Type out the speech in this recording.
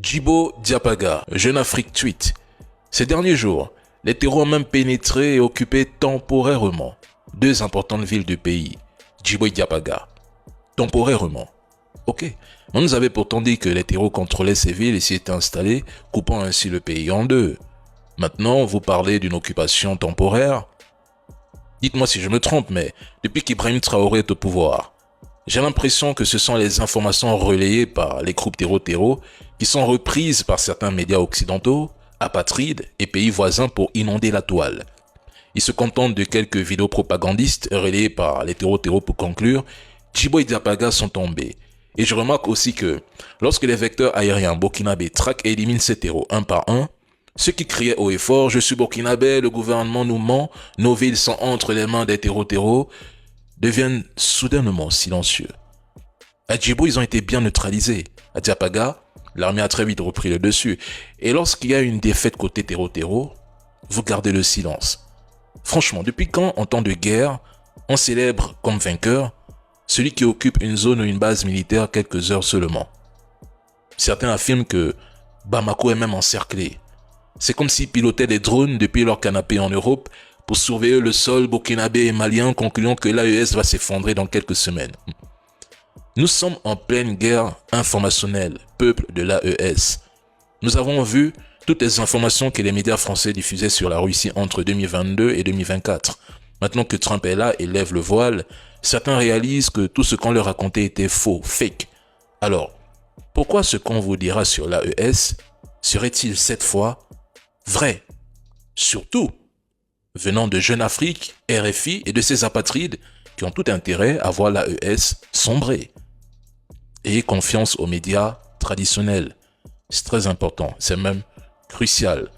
Djibo Diapaga, Jeune Afrique tweet. Ces derniers jours, les terreaux ont même pénétré et occupé temporairement deux importantes villes du pays, Djibo et Diapaga. Temporairement. Ok. On nous avait pourtant dit que les terreaux contrôlaient ces villes et s'y étaient installés, coupant ainsi le pays en deux. Maintenant, vous parlez d'une occupation temporaire. Dites-moi si je me trompe, mais depuis qu'Ibrahim Traoré est au pouvoir, j'ai l'impression que ce sont les informations relayées par les groupes terreau qui sont reprises par certains médias occidentaux, apatrides et pays voisins pour inonder la toile. Ils se contentent de quelques vidéos propagandistes relayées par les terreau pour conclure. Djibo et Diapaga sont tombés. Et je remarque aussi que lorsque les vecteurs aériens burkinabés traquent et éliminent ces terreaux un par un, ceux qui criaient haut et fort « Je suis burkinabé, le gouvernement nous ment, nos villes sont entre les mains des terreau » deviennent soudainement silencieux. À Djibo, ils ont été bien neutralisés. À Diapaga, l'armée a très vite repris le dessus. Et lorsqu'il y a une défaite côté terreau, vous gardez le silence. Franchement, depuis quand, en temps de guerre, on célèbre comme vainqueur celui qui occupe une zone ou une base militaire quelques heures seulement? Certains affirment que Bamako est même encerclé. C'est comme s'ils pilotaient des drones depuis leur canapé en Europe pour surveiller le sol burkinabé et malien, concluant que l'AES va s'effondrer dans quelques semaines. Nous sommes en pleine guerre informationnelle, peuple de l'AES. Nous avons vu toutes les informations que les médias français diffusaient sur la Russie entre 2022 et 2024. Maintenant que Trump est là et lève le voile, certains réalisent que tout ce qu'on leur racontait était faux, fake. Alors, pourquoi ce qu'on vous dira sur l'AES serait-il cette fois vrai? Surtout venant de Jeune Afrique, RFI et de ces apatrides qui ont tout intérêt à voir l'AES sombrer. Ayez confiance aux médias traditionnels. C'est très important, c'est même crucial.